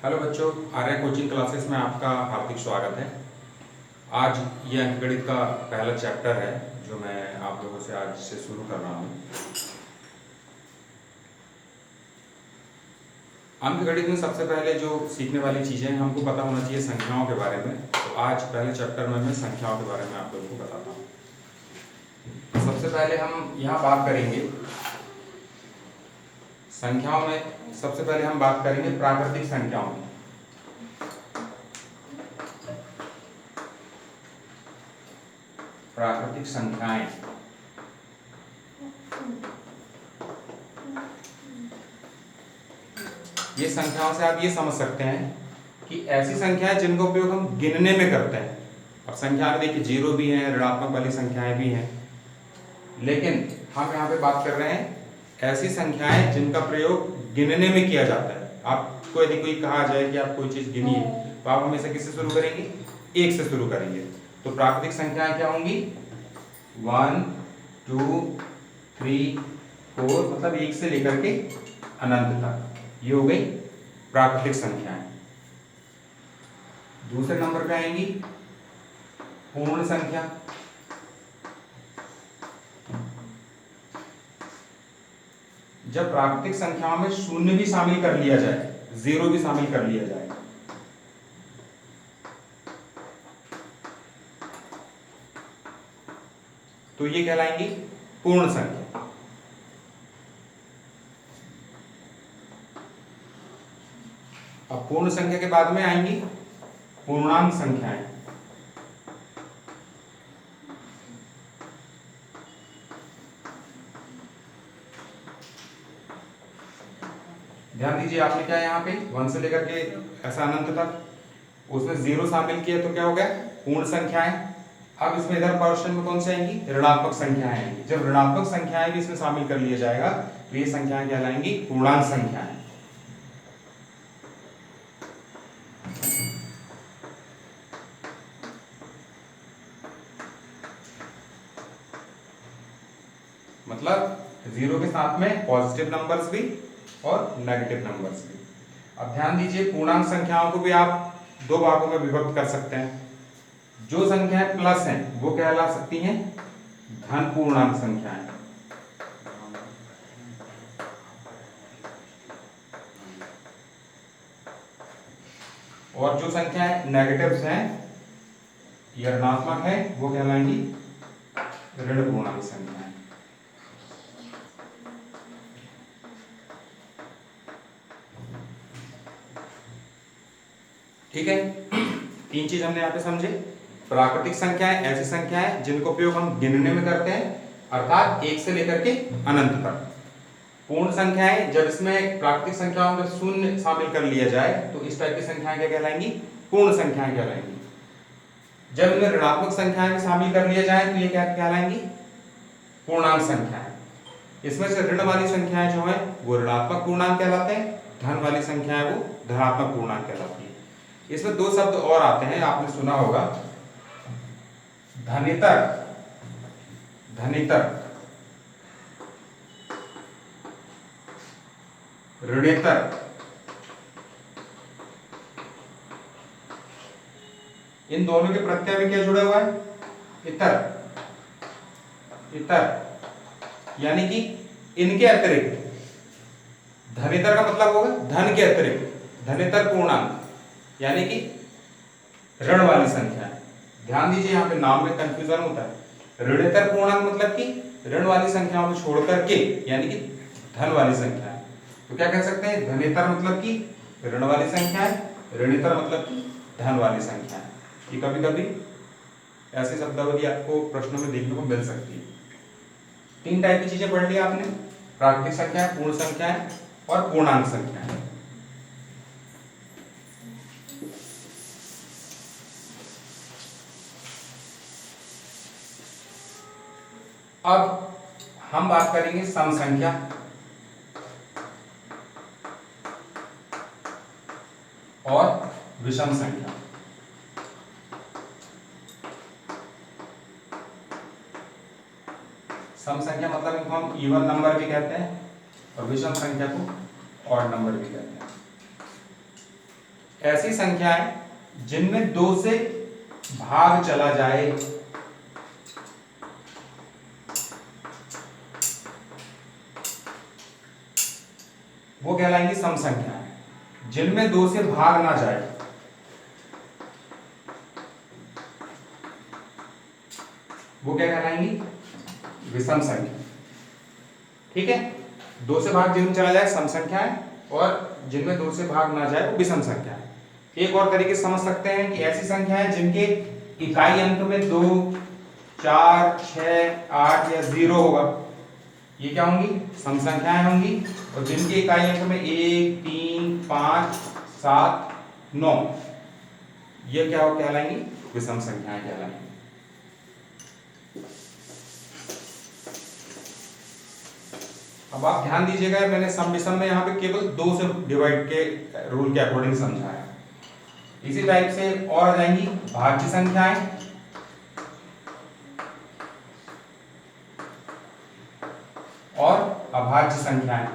Hello बच्चों, Arya coaching classes में आपका हार्दिक स्वागत है। आज ये अंकगणित का पहला चैप्टर है जो मैं आप लोगों से आज से शुरू कर रहा हूँ। अंकगणित में सबसे पहले जो सीखने वाली चीज़ें हमको पता होना चाहिए संख्याओं के बारे में। तो आज पहले चैप्टर में मैं संख्याओं के बारे में आप लोगों को बताता हूँ। सबसे पहले हम यहाँ बात करेंगे संख्याओं में। सबसे पहले हम बात करेंगे प्राकृतिक संख्याओं में। प्राकृतिक संख्याएं ये संख्याओं से आप ये समझ सकते हैं कि ऐसी संख्याएं जिनका उपयोग हम गिनने में करते हैं। अब संख्या में देखिए जीरो भी है, ऋणात्मक वाली संख्याएं भी हैं, लेकिन हम यहाँ पे बात कर रहे हैं ऐसी संख्याएं जिनका प्रयोग गिनने में किया जाता है। आपको यदि कोई कहा जाए कि आप कोई चीज गिनिए तो आप हमेशा किससे शुरू करेंगे? एक से शुरू करेंगे। तो प्राकृतिक संख्याएं क्या होंगी? 1 2 3 4, मतलब एक से लेकर के अनंत तक। ये हो गई प्राकृतिक संख्याएं। दूसरे नंबर पे आएंगी पूर्ण संख्या। जब प्राकृतिक संख्याओं में शून्य भी शामिल कर लिया जाए, जीरो भी शामिल कर लिया जाए, तो ये कहलाएंगी पूर्ण संख्या। अब पूर्ण संख्या के बाद में आएंगी पूर्णांक संख्याएं। ध्यान दीजिए, आपने क्या यहाँ पे 1 से लेकर के ऐसा अनंत तक उसमें जीरो शामिल किया तो क्या हो गया? पूर्ण संख्याएं। अब इसमें इधर पोर्शन में कौन सी आएंगी? ऋणात्मक संख्याएं आएंगी। जब ऋणात्मक संख्याएं भी इसमें शामिल कर लिया जाएगा तो ये संख्याएं कहलाएंगी पूर्णांक संख्याएं। मतलब जीरो के साथ में पॉजिटिव नंबर्स भी और नेगेटिव नंबर्स भी। अब ध्यान दीजिए, पूर्णांक संख्याओं को भी आप दो भागों में विभक्त कर सकते हैं। जो संख्याएं प्लस हैं वो कहला सकती हैं धन पूर्णांक संख्याएं, और जो संख्याएं नेगेटिव्स हैं या ऋणात्मक है वो कहलाएंगी ऋण पूर्णांक संख्याएं। ठीक है, तीन चीज हमने यहाँ पे समझे। प्राकृतिक संख्याएं ऐसी संख्याएं जिनको उपयोग हम गिनने में करते हैं, अर्थात एक से लेकर के अनंत तक। पूर्ण संख्याएं जब इसमें प्राकृतिक संख्याओं में शून्य शामिल कर लिया जाए तो इस टाइप की संख्याएं क्या कहलाएंगी? पूर्ण संख्याएं कहलाएंगी। जब इनमें ऋणात्मक संख्याएं में शामिल कर लिया जाए तो ये क्या कहलाएंगी? पूर्णांक संख्याएं। इसमें से ऋण वाली संख्याएं जो है वो ऋणात्मक पूर्णांक कहलाते हैं, धन वाली संख्याएं वो धनात्मक पूर्णांक कहलाती है। इसमें दो शब्द और आते हैं, आपने सुना होगा, धनितर, धनितर, ऋणेतर। इन दोनों के प्रत्यय में क्या जुड़ा हुआ है? इतर, इतर, यानी कि इनके अतिरिक्त। धनितर का मतलब होगा धन के अतिरिक्त, धनितर पूर्णांक यानी कि ऋण वाली संख्या। ध्यान दीजिए, यहाँ पे नाम में कंफ्यूजन होता है। ऋणेतर पूर्णांक मतलब कि ऋण वाली संख्याओं को छोड़ करके, यानी कि धन वाली संख्या है। तो क्या कह सकते हैं? धनेतर मतलब कि ऋण वाली संख्या है, ऋणेतर मतलब कि धन वाली संख्या है। ये कभी कभी ऐसी शब्दावली आपको प्रश्नों में देखने को मिल सकती है। तीन टाइप की चीजें पढ़ ली आपने, प्राकृतिक संख्या, पूर्ण संख्याएं और पूर्णांक संख्याएं। अब हम बात करेंगे सम संख्या और विषम संख्या। सम संख्या मतलब इनको हम इवन नंबर भी कहते हैं और विषम संख्या को ऑड नंबर भी कहते हैं। ऐसी संख्याएं जिनमें 2 से भाग चला जाए, वो कहलाएंगी सम संख्याएं। जिनमें 2 से भाग ना जाए, वो क्या कहलाएंगी? विषम संख्या। ठीक है, 2 से भाग जिनमें चला जाए सम संख्याएं, और जिनमें 2 से भाग ना जाए वो विषम संख्याएं। एक और तरीके से समझ सकते हैं कि ऐसी संख्याएं जिनके इकाई अंक में 2, 4, 6, 8 या 0 होगा, ये क्या होंगी? सम संख्याएं होंगी। और जिनके इकाई अंक में 1, 3, 5, 7, 9, ये क्या कहलाएंगी? विषम संख्याएं कहलाएंगी। अब आप ध्यान दीजिएगा, मैंने सम विषम में यहाँ पे केवल 2 से डिवाइड के रूल के अकॉर्डिंग समझाया। इसी टाइप से और आ जाएंगी भाज्य संख्याएं, और अभाज्य संख्याएं।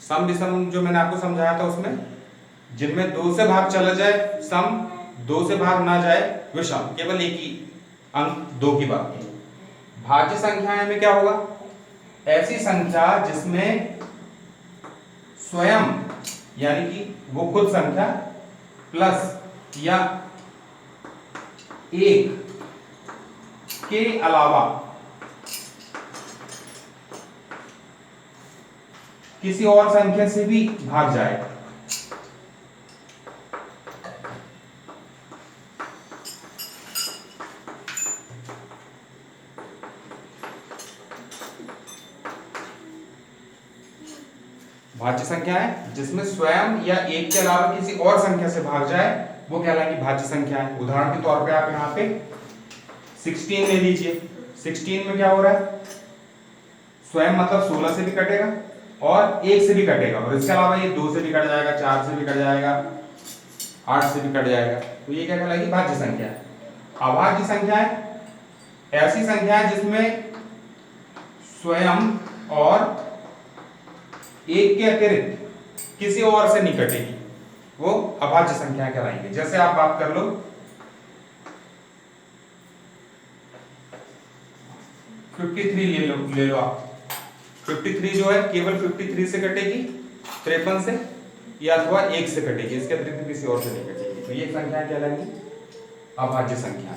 सम विषम जो मैंने आपको समझाया था, उसमें जिनमें 2 से भाग चला जाए सम, 2 से भाग ना जाए विषम, केवल एक ही अंक 2 की बात की। भाज्य संख्याएं में क्या होगा? ऐसी संख्या जिसमें स्वयं यानी कि वो खुद संख्या प्लस या एक के अलावा किसी और संख्या से भी भाग जाए। भाज्य संख्या है जिसमें स्वयं या एक के अलावा किसी और संख्या से भाग जाए, वो कहलाएंगी भाज्य संख्या है। उदाहरण के तौर पे आप यहाँ पे 16 ले लीजिए। 16 में क्या हो रहा है? स्वयं मतलब 16 से भी कटेगा और 1 से भी कटेगा, और इसके अलावा ये 2 से भी कट जाएगा, 4 से भी कट जाएगा, 8 से भी कट जाएगा, तो ये क्या कहलाएगी? भाज्य संख्या है। अभाज्य संख्या है ऐसी संख्या है जिसमें स्वयं और एक के अतिरिक्त किसी और से नहीं कटेगी, वो अभाज्य संख्या कहलाएंगे। जैसे आप बात कर लो 53 ले लो आप। 53 जो है केवल 53 से कटेगी, 53 से, या अथवा 1 से कटेगी, इसके अतिरिक्त किसी और से नहीं कटेगी, तो ये संख्या कहलाएंगी अभाज्य संख्या।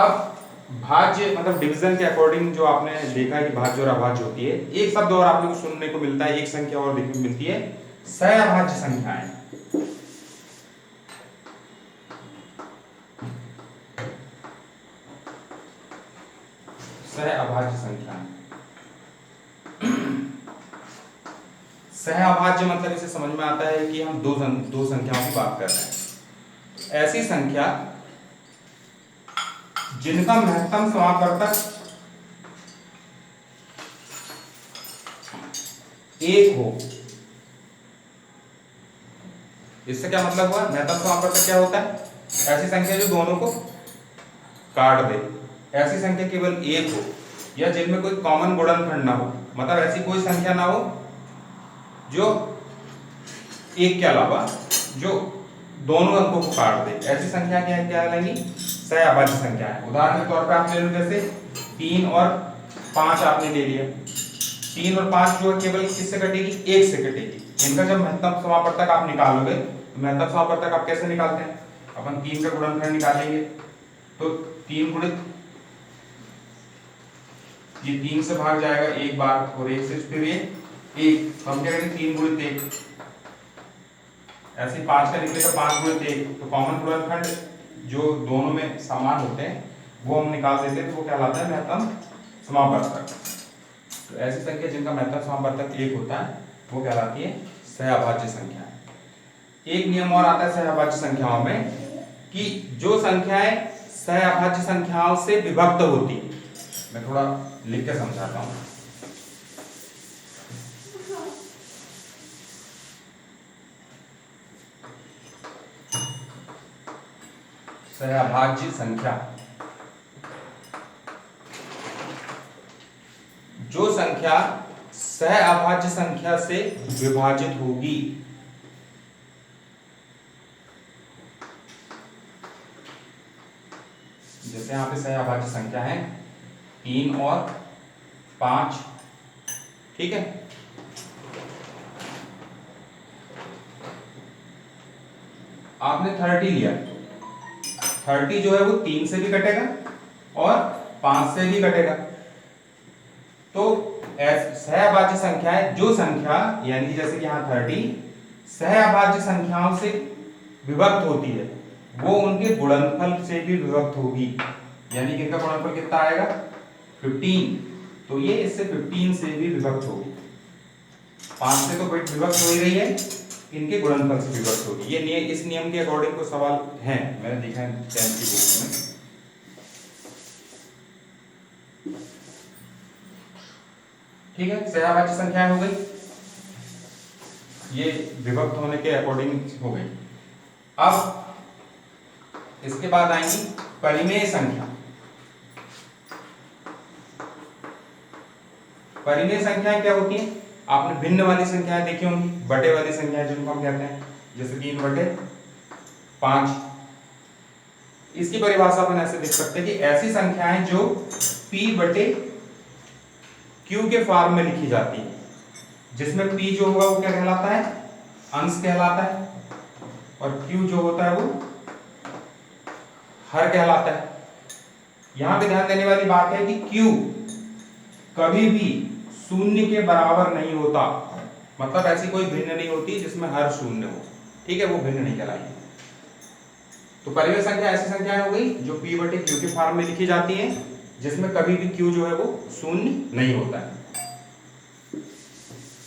अब भाज्य मतलब डिवीजन के अकॉर्डिंग जो आपने देखा है कि भाज्य और अभाज्य होती है, एक शब्द और आप लोगों को सुनने को मिलता है, एक संख्या और देखने को मिलती है, सहअभाज्य संख्याएं। सहअभाज्य संख्याएं। सहअभाज्य मतलब इसे समझ में आता है कि हम दो संख्याओं की बात कर रहे हैं। ऐसी संख्या जिनका महत्तम समापवर्तक 1 हो। इससे क्या मतलब हुआ? महत्तम समापवर्तक क्या होता है? ऐसी संख्या जो दोनों को काट दे। ऐसी संख्या केवल 1 हो, या जिनमें कोई कॉमन गुणनखंड ना हो, मतलब ऐसी कोई संख्या ना हो जो 1 के अलावा जो दोनों अंकों को काट दे। ऐसी संख्या क्या कहलाएंगी? सहअभाज्य संख्या है। उदाहरण के तौर पर आप ले लो, जैसे 3 और 5 आपने ले लिया। 3 और 5 जो है केवल किससे कटेगी? 1 से कटेगी। इनका जब महत्तम समापवर्तक आप निकालोगे, तो महत्तम समापवर्तक आप कैसे निकालते हैं? अपन 3 का गुणनखंड निकालेंगे, तो 3 गुणित ये 3 से भाग जाएगा एक बार, और 1 से फिर ये 1, तो हम क्या करेंगे? 3 गुणित 1। ऐसे 5 का निकलेगा 5 गुणित 1, तो कॉमन गुणनखंड जो दोनों में समान होते हैं वो हम निकाल देते हैं, तो वो कहलाता है महत्तम समापवर्तक। तो ऐसी संख्या जिनका महत्तम समापवर्तक 1 होता है वो कहलाती है सहअभाज्य संख्या। एक नियम और आता है सहअभाज्य संख्याओं में कि जो संख्याएं सहअभाज्य संख्याओं से विभक्त होती है, मैं थोड़ा लिख के समझाता हूं। सहअभाज्य संख्या जो संख्या सहअभाज्य संख्या से विभाजित होगी। जैसे यहां पे सहअभाज्य संख्या है 3 और 5, ठीक है। आपने 30 लिया, 30 जो है वो 3 से भी कटेगा और 5 से भी कटेगा। तो सहअभाज्य संख्या है जो संख्या, यानी जैसे कि यहाँ 30 सहअभाज्य संख्याओं से विभक्त होती है, वो उनके गुणनफल से भी विभक्त होगी। यानी कि इनका गुणनफल कितना आएगा 15, तो ये इससे 15 से भी विभक्त होगी। 5 से तो विभक्त हो ही रही है, इनके गुणनफल से विभक्त होगी। ये इस नियम के अकॉर्डिंग को सवाल है, मैंने देखा है 10th की बुक में। ठीक है, सहअभाज्य संख्या हो गई, ये विभक्त होने के अकॉर्डिंग हो गई। अब इसके बाद आएंगी परिमेय संख्या। परिमेय संख्याएं क्या होती हैं? आपने भिन्न वाली संख्याएं देखी होंगी, बटे वाली संख्याएं जिनको हम कहते हैं, जैसे 3/5। इसकी परिभाषा अपन ऐसे लिख सकते हैं कि ऐसी संख्याएं जो P/Q के फॉर्म में लिखी जाती है, जिसमें P जो होगा वो क्या कहलाता है, अंश कहलाता है, और Q जो होता है वो हर कहलाता है। यहां पे ध्यान देने वाली बात है कि Q कभी भी शून्य के बराबर नहीं होता, मतलब ऐसी कोई भिन्न नहीं होती जिसमें हर शून्य हो, ठीक है, वो भिन्न नहीं कहलाएगी। तो परिमेय संख्या ऐसी संख्याएं हो गई जो P/Q के फॉर्म में लिखी जाती है, जिसमें कभी भी Q जो है वो शून्य नहीं होता है।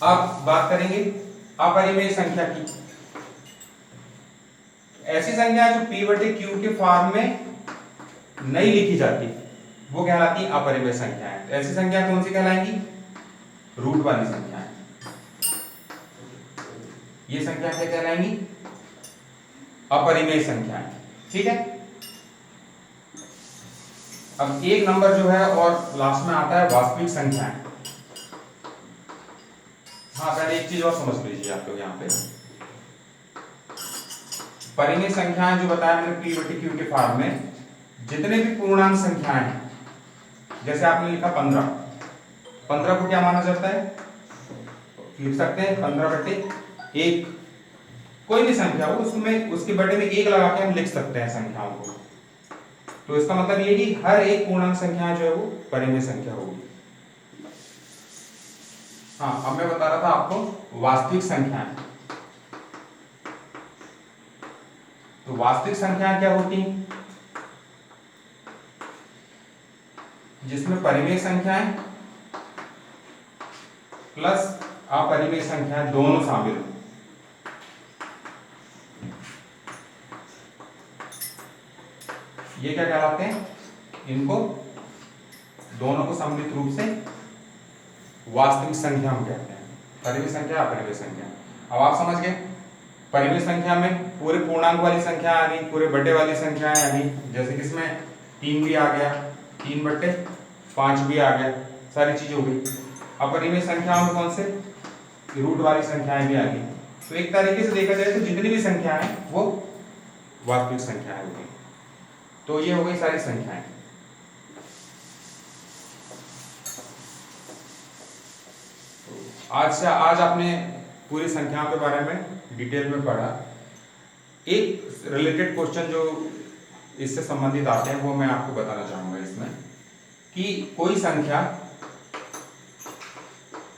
अब बात करेंगे अपरिमेय संख्या की। ऐसी संख्या जो P/Q के फॉर्म में नहीं लिखी जाती, वो कहलाती है अपरिमेय संख्याएं। तो ऐसी संख्या कौन सी कहलाएंगी? रूट वाली संख्याएं। ये संख्या क्या कहलाएंगी? अपरिमेय संख्याएं, ठीक है। अब एक नंबर जो है और लास्ट में आता है वास्तविक संख्याएं। हाँ, पहले एक चीज और समझ लीजिए आप लोग यहाँ पे। परिमेय संख्याएं जो बताया मैंने P/Q के फॉर्म में, जितने भी पूर्णांक संख्याएं हैं, जैसे आपने लिखा 15 को क्या माना जाता है? लिख सकते हैं 15/1, कोई भी संख्या हो उसमें उसके बटे में 1 लगा के हम लिख सकते हैं संख्याओं को। तो इसका मतलब ये कि हर एक पूर्णांक संख्या जो है वो परिमेय संख्या होगी। हाँ, अब मैं बता रहा था आपको वास्तविक संख्याएं। तो वास्तविक संख्याएं क्या होती हैं? जिसमें परिमेय संख्याएं प्लस अपरिमेय संख्याएं दोनों शामिल हो। ये क्या कहलाते हैं? इनको दोनों को सम्मिलित रूप से वास्तविक संख्या हम कहते हैं, परिमेय संख्या अपरिमेय संख्या। अब आप समझ गए, परिमेय संख्या में पूरे पूर्णांक वाली संख्या आ गई, पूरे बटे वाली संख्या आ गई, जैसे कि इसमें 3 भी आ गया, 3/5 भी आ गया, सारी चीजें हो गई। अपरिमेय संख्याओं में कौन से? रूट वाली संख्याएं भी आ गई। तो एक तरीके से देखा जाए तो जितनी भी संख्याएं हैं वो वास्तविक संख्याएं हो गई। तो ये हो गई सारी संख्याएं। आज आपने पूरी संख्याओं के बारे में डिटेल में पढ़ा। एक रिलेटेड क्वेश्चन जो इससे संबंधित आते हैं वो मैं आपको बताना चाहूंगा इसमें, कि कोई संख्या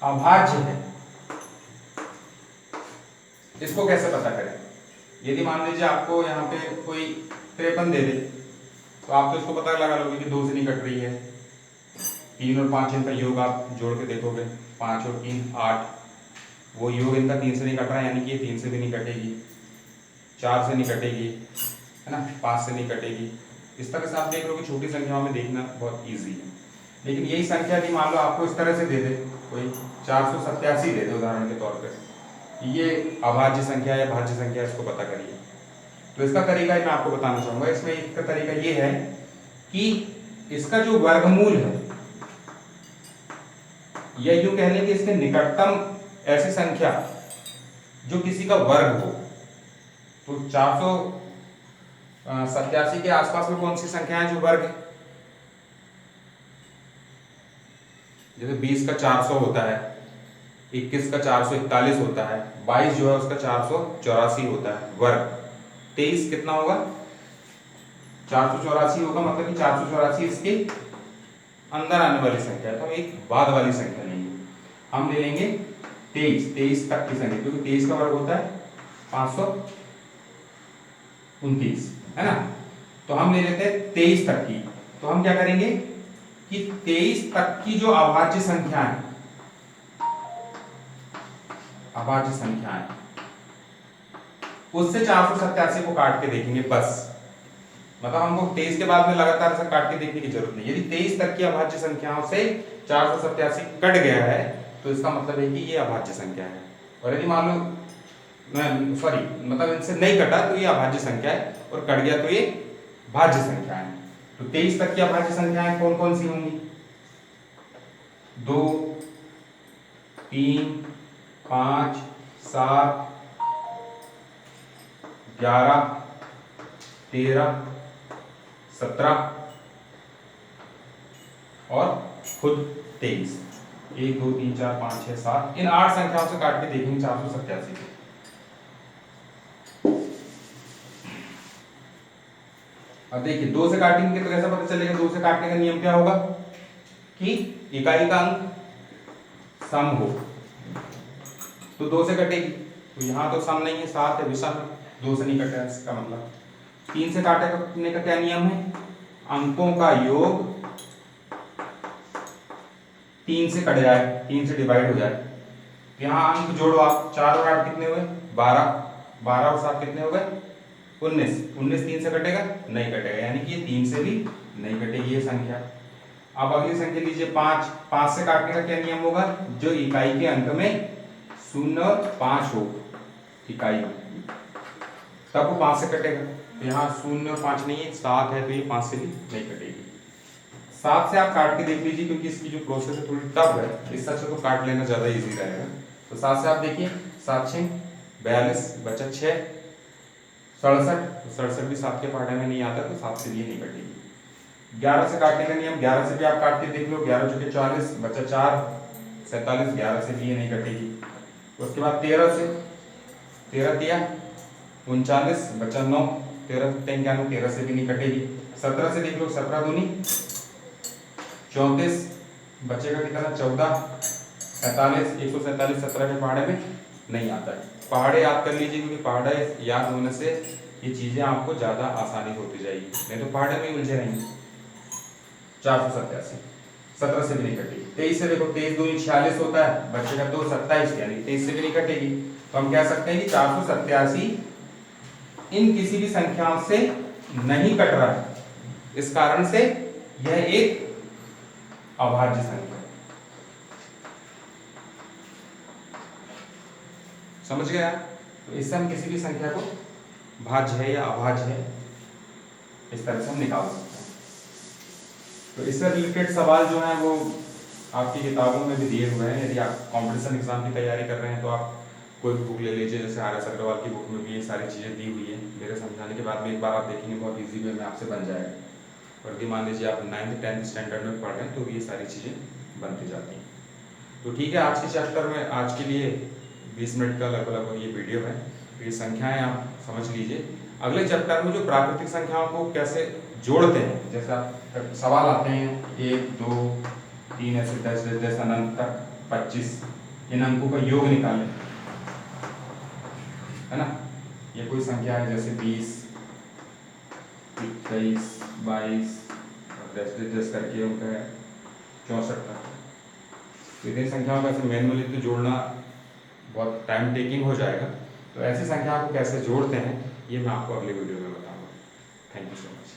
अभाज्य है, इसको कैसे पता करें? यदि मान लीजिए आपको यहाँ पे कोई 53 दे दे, तो आप तो इसको पता लगा लोगे कि 2 से नहीं कट रही है। 3 और 5 इनका योग आप जोड़ के देखोगे, 5 और 3 8, वो योग इनका 3 से नहीं कट रहा है, यानी कि ये 3 से भी नहीं कटेगी, 4 से नहीं कटेगी, है ना, 5 से नहीं कटेगी। इस तरह से आप देख लो कि छोटी संख्याओं में देखना बहुत ईजी है। लेकिन यही संख्या यदि मान लो आपको इस तरह से दे दे, कोई 487 दे दे उदाहरण के तौर पर, ये अभाज्य संख्या है, भाज्य संख्या, इसको पता करिए। तो इसका तरीका मैं आपको बताना चाहूंगा। इसमें इसका तरीका ये है कि इसका जो वर्गमूल है, या यूं कह लें कि इसके निकटतम ऐसी संख्या जो किसी का वर्ग हो। तो 487 के आसपास में कौन सी संख्या है जो वर्ग है? जैसे 20 का 400 होता है, 21 का 441 होता है, 22 जो है उसका 484 होता है वर्ग। 23 कितना होगा? 484 होगा, मतलब कि 484 इसके अंदर आने वाली संख्या है, तो एक बाद वाली संख्या लेंगे। हम ले लेंगे 23 तक की संख्या, क्योंकि 23 का वर्ग होता है 529, है ना। तो हम ले लेते हैं 23 तक की। तो हम क्या करेंगे कि 23 तक की जो अभाज्य संख्या है, अभाज्य संख्या है, उससे 487 को काट के देखेंगे बस। मतलब हमको 23 के बाद में लगातार ऐसा काट के देखने की जरूरत नहीं। यदि 23 तक की अभाज्य संख्याओं से 487 कट गया है तो इसका मतलब है कि ये अभाज्य संख्या है। और यदि मान लो सॉरी मतलब इनसे नहीं कटा तो ये अभाज्य संख्या है, और कट गया तो ये भाज्य संख्या है। तो 23 तक की अभाज्य संख्याएं कौन कौन सी होंगी? 2, 3, 5, 7, 11, 13, 17 और खुद 23। 1, 2, 3, 4, 5, 6, 7 इन 8 संख्याओं से काट के देखेंगे 487 को। अब देखिए 2 से काटेंगे तो कैसा पता चलेगा? 2 से काटने का नियम क्या होगा कि इकाई का अंक सम हो, तो 2 से कटेगी। तो यहां तो सम नहीं है, 7 है, विषम है, 2 से नहीं कटेगा। इसका मतलब 3 से काटने का क्या नियम है? अंकों का योग 3 से कट जाए, 3 से डिवाइड हो जाए। यहाँ अंक जोड़ो आप, 4 और 8 कितने हुए? 12, 12 और 7 कितने हो गए? 19, 19 3 से कटेगा? नहीं कटेगा, यानी कि ये 3 से भी नहीं कटेगी ये संख्या। अब अगली संख्या लीजिए 5, 5 से काटने का क्या नियम होगा? जो इकाई के अंक में 0 और 5 हो इकाई, तब वो 5 से कटेगा। तो यहाँ 0 और 5 नहीं है, 7 है, तो ये 5 से भी नहीं कटेगी। 7 से आप काट के देख लीजिए, क्योंकि इसकी जो प्रोसेस है थोड़ी टफ है, इस तरह तो काट लेना ज्यादा इजी रहेगा। तो 7 से आप देखिए, 7 6 42, बचा 6 67, तो 67 भी 7 के पहाड़े में नहीं आता, तो 7 से भी ये नहीं कटेगी। 11 से काटने का नियम, 11 से भी आप काट के देख लो, 11 चुके 40, बचा 4 47, 11 से भी ये नहीं कटेगी। उसके बाद 13 से, 13 तिया 39, बचा 9, 13 91, 13 से भी नहीं कटेगी। 17 से देख लो, 17 दूनी 34, बचेगा कितना? 14, 47, 147 17 के पहाड़े में नहीं आता है। पहाड़े याद कर लीजिए, क्योंकि पहाड़े याद होने से ये चीजें आपको ज्यादा आसानी होती जाएगी, नहीं तो पहाड़े में उलझे रहेंगे। 487, 17 से भी नहीं कटेगी। 23 से देखो, 23 दूनी 46 होता है, बचेगा 2 27, यानी 23 से भी नहीं कटेगी। तो हम कह सकते हैं कि 487 इन किसी भी संख्याओं से नहीं कट रहा है, इस कारण से यह एक अभाज्य संख्या। समझ गया? तो इससे हम किसी भी संख्या को भाज्य है या अभाज्य है इस तरह से हम निकाल सकते हैं। तो इससे रिलेटेड सवाल जो है वो आपकी किताबों में भी दिए हुए हैं। यदि आप कॉम्पिटिशन एग्जाम की तैयारी कर रहे हैं तो आप कोई भी बुक ले लीजिए, जैसे RS अग्रवाल की बुक में भी ये सारी चीज़ें दी हुई है। मेरे समझाने के बाद में एक बार आप देखेंगे, बहुत ईजी वे में आपसे बन जाएगा। और यदि मान लीजिए आप 9th 10th स्टैंडर्ड में पढ़ रहे हैं तो ये सारी चीज़ें बनती जाती हैं। तो ठीक है, आज के चैप्टर में आज के लिए 20 मिनट का लगभग ये वीडियो है। तो ये संख्याएं आप समझ लीजिए। अगले चैप्टर में जो प्राकृतिक संख्याओं को कैसे जोड़ते हैं, जैसे आप सवाल आते हैं 1 2 3 ऐसे 10 10 अनंत तक 25, इन अंकों का योग निकालें, है ना। ये कोई संख्या है जैसे 20 23 22 और 10 10 करके उनका 64 तक। तो इतनी संख्याओं का ऐसे मैनुअली तो जोड़ना बहुत टाइम टेकिंग हो जाएगा। तो ऐसी संख्या को कैसे जोड़ते हैं ये मैं आपको अगले वीडियो में बताऊंगा। Thank you so much.